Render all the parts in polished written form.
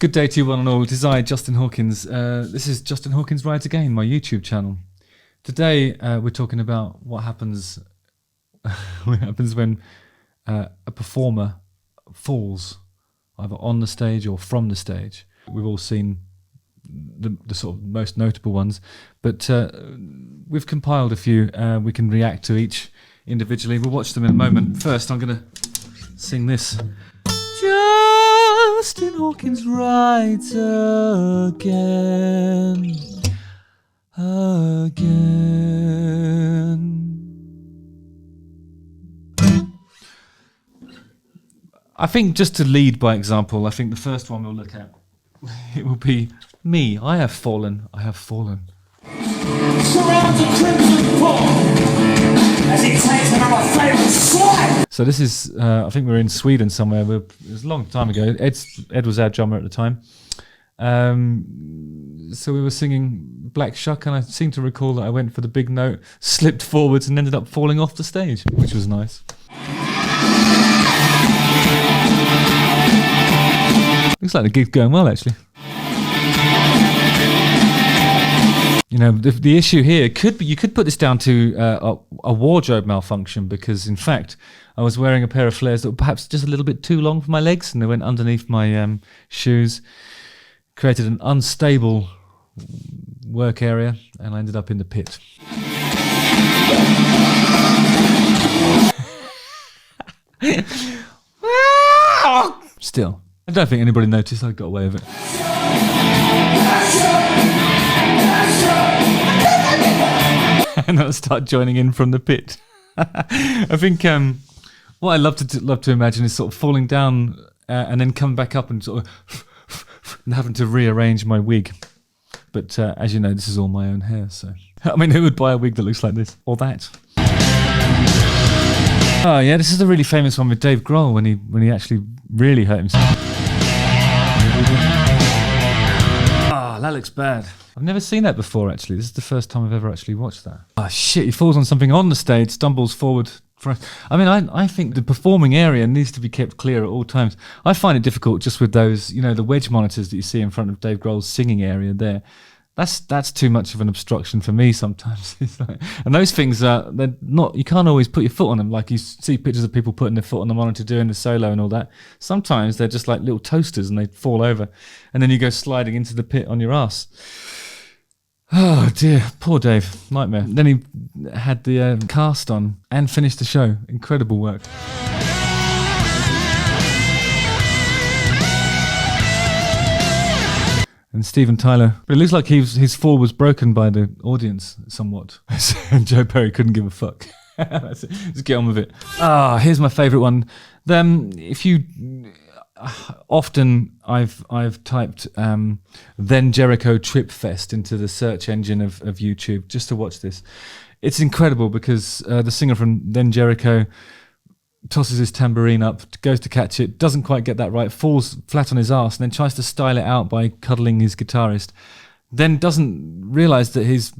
Good day to you one and all. It is I, Justin Hawkins. This is Justin Hawkins Rides Again, my YouTube channel. Today we're talking about what happens when a performer falls, either on the stage or from the stage. We've all seen the sort of most notable ones, but we've compiled a few. We can react to each individually. We'll watch them in a moment. First, I'm going to sing this. Justin Hawkins rides again. I think just to lead by example, I think the first one we'll look at, it will be me. I have fallen. I have fallen. Surrounds a crimson ball as he takes another favourite swipe. So this is, I think we're in Sweden somewhere. It was a long time ago. Ed was our drummer at the time. So we were singing Black Shuck, and I seem to recall that I went for the big note, slipped forwards, and ended up falling off the stage, which was nice. Looks like the gig's going well, actually. You know, the issue here could be, you could put this down to a wardrobe malfunction, because in fact I was wearing a pair of flares that were perhaps just a little bit too long for my legs, and they went underneath my shoes, created an unstable work area, and I ended up in the pit. Still, I don't think anybody noticed. I got away with it. And I'll start joining in from the pit. I think what I love to imagine is sort of falling down and then coming back up and sort of and having to rearrange my wig. But as you know, this is all my own hair, so I mean, who would buy a wig that looks like this or that? Oh yeah, this is a really famous one with Dave Grohl when he actually really hurt himself. Ah, that looks bad. I've never seen that before, actually. This is the first time I've ever actually watched that. Oh shit, he falls on something on the stage, stumbles forward. I mean, I think the performing area needs to be kept clear at all times. I find it difficult just with those, you know, the wedge monitors that you see in front of Dave Grohl's singing area there. That's too much of an obstruction for me sometimes. And those things they're not, you can't always put your foot on them. Like you see pictures of people putting their foot on the monitor doing the solo and all that. Sometimes they're just like little toasters and they fall over, and then you go sliding into the pit on your ass. Oh dear, poor Dave, nightmare. Then he had the cast on and finished the show. Incredible work. And Steven Tyler, but it looks like his fall was broken by the audience somewhat. And Joe Perry couldn't give a fuck. That's it. Just get on with it. Here's my favourite one. If you often I've typed Then Jericho Trip Fest into the search engine of YouTube just to watch this. It's incredible because the singer from Then Jericho tosses his tambourine up, goes to catch it, doesn't quite get that right, falls flat on his arse, and then tries to style it out by cuddling his guitarist. Then doesn't realise that his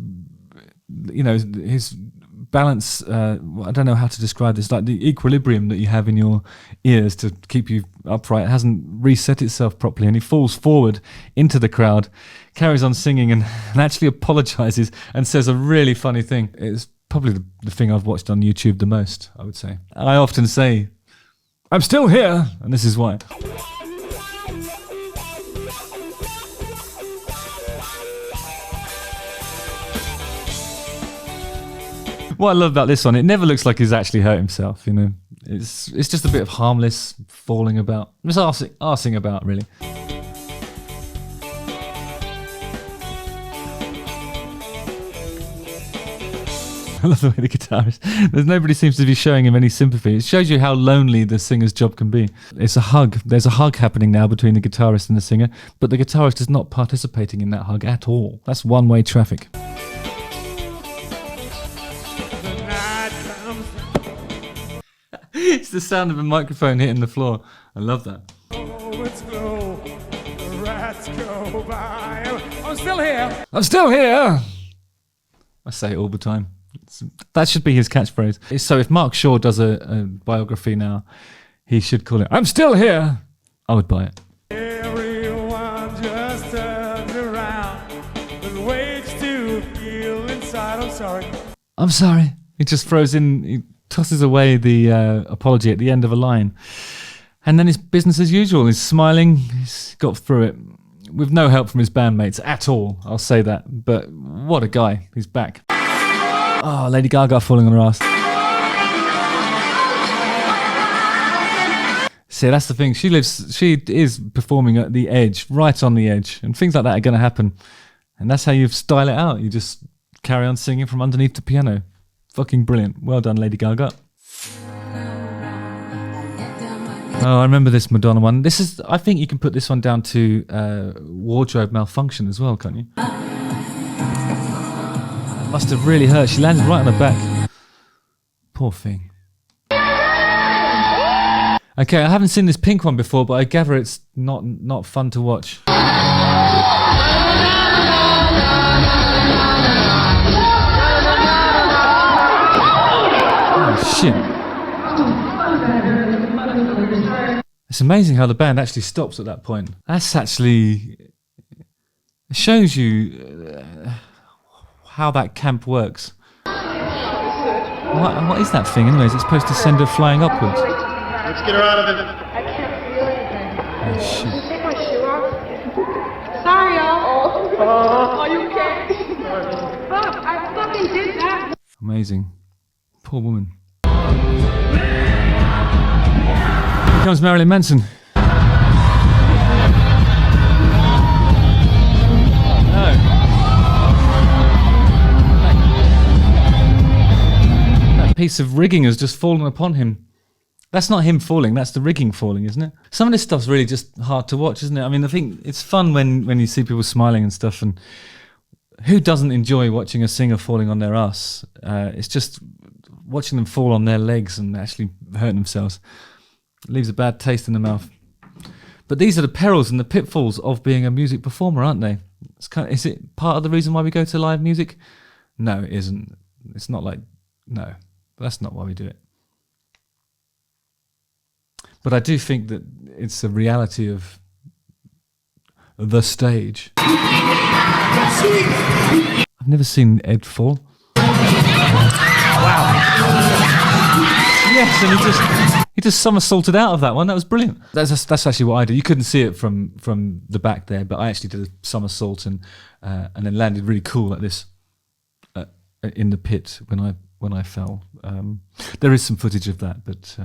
balance, I don't know how to describe this, like the equilibrium that you have in your ears to keep you upright hasn't reset itself properly, and he falls forward into the crowd, carries on singing, and actually apologises and says a really funny thing. It's probably the thing I've watched on YouTube the most, I would say. And I often say, I'm still here, and this is why. What I love about this one, it never looks like he's actually hurt himself, you know. It's just a bit of harmless falling about. Just arsing about, really. I love the way the guitarist, nobody seems to be showing him any sympathy. It shows you how lonely the singer's job can be. It's a hug. There's a hug happening now between the guitarist and the singer, but the guitarist is not participating in that hug at all. That's one-way traffic. It's the sound of a microphone hitting the floor. I love that. The rats go by. I'm still here. I'm still here. I say it all the time. That should be his catchphrase. So if Mark Shaw does a biography now, he should call it, I'm still here. I would buy it. Everyone right, I'm sorry. I'm sorry. He just throws in, he tosses away the apology at the end of a line. And then it's business as usual. He's smiling. He's got through it with no help from his bandmates at all. I'll say that. But what a guy. He's back. Oh, Lady Gaga falling on her ass. See, that's the thing. She is performing at the edge, right on the edge. And things like that are going to happen. And that's how you style it out. You just carry on singing from underneath the piano. Fucking brilliant. Well done, Lady Gaga. Oh, I remember this Madonna one. This is, I think you can put this one down to wardrobe malfunction as well, can't you? Must have really hurt. She landed right on her back. Poor thing. Okay, I haven't seen this pink one before, but I gather it's not fun to watch. Oh, shit. It's amazing how the band actually stops at that point. That's actually... It shows you how that camp works. What is that thing anyways? It's supposed to send her flying upwards. Let's get her out of it. I can't feel anything. Oh, shit. Can you take my shoe off? Sorry, y'all. Are you okay? Fuck, I fucking did that. Amazing. Poor woman. Here comes Marilyn Manson. No. That piece of rigging has just fallen upon him. That's not him falling, that's the rigging falling, isn't it? Some of this stuff's really just hard to watch, isn't it? I mean, I think it's fun when you see people smiling and stuff, and who doesn't enjoy watching a singer falling on their ass? It's just watching them fall on their legs and actually hurting themselves. It leaves a bad taste in the mouth. But these are the perils and the pitfalls of being a music performer, aren't they? Is it part of the reason why we go to live music? No, it isn't. It's not like, no, that's not why we do it. But I do think that it's a reality of the stage. I've never seen Ed fall. Wow. Yes, and he just somersaulted out of that one. That was brilliant. That's actually what I did. You couldn't see it from the back there, but I actually did a somersault and then landed really cool like this in the pit when I fell. There is some footage of that, but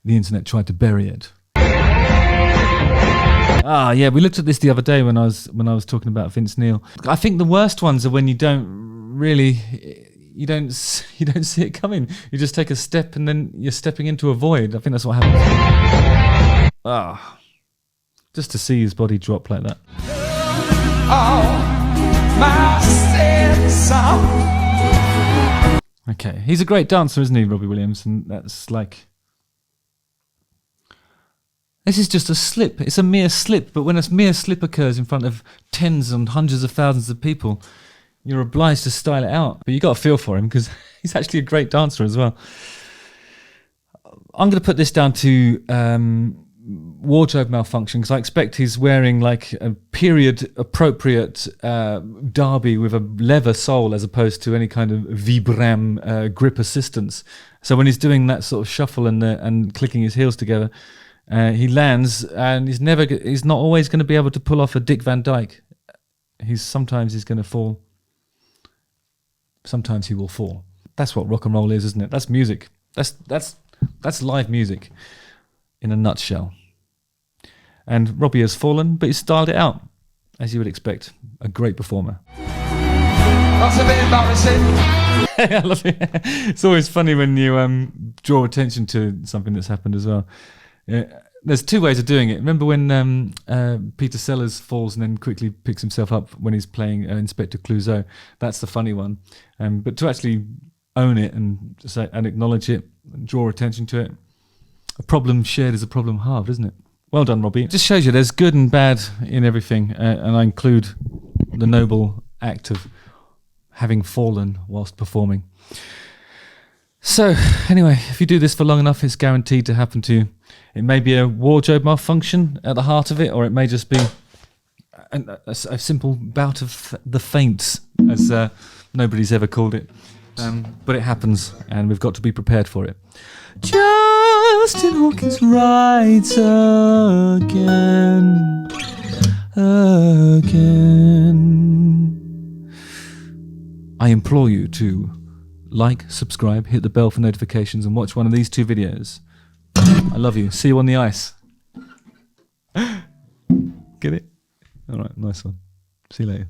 the internet tried to bury it. Ah, yeah, we looked at this the other day when I was talking about Vince Neil. I think the worst ones are when you don't see it coming. You just take a step and then you're stepping into a void. I think that's what happens. Ah, just to see his body drop like that. Okay, he's a great dancer, isn't he, Robbie Williams? And that's like... This is just a slip. It's a mere slip. But when a mere slip occurs in front of tens and hundreds of thousands of people, you're obliged to style it out. But you got to feel for him because he's actually a great dancer as well. I'm going to put this down to wardrobe malfunction because I expect he's wearing like a period-appropriate derby with a leather sole as opposed to any kind of Vibram grip assistance. So when he's doing that sort of shuffle and clicking his heels together, he lands and he's not always going to be able to pull off a Dick Van Dyke. Sometimes he's going to fall. Sometimes he will fall. That's what rock and roll is, isn't it? That's music. That's live music in a nutshell. And Robbie has fallen, but he's styled it out, as you would expect. A great performer. That's a bit embarrassing. I love it. It's always funny when you draw attention to something that's happened as well. Yeah, there's two ways of doing it. Remember when Peter Sellers falls and then quickly picks himself up when he's playing Inspector Clouseau? That's the funny one. But to actually own it and say and acknowledge it, and draw attention to it, a problem shared is a problem halved, isn't it? Well done, Robbie. It just shows you there's good and bad in everything, and I include the noble act of having fallen whilst performing. So, anyway, if you do this for long enough, it's guaranteed to happen to you. It may be a wardrobe malfunction at the heart of it, or it may just be a simple bout of the faints, as Nobody's ever called it. But it happens, and we've got to be prepared for it. Justin Hawkins writes again. I implore you to like, subscribe, hit the bell for notifications, and watch one of these 2 videos. I love you. See you on the ice. Get it? All right, nice one. See you later.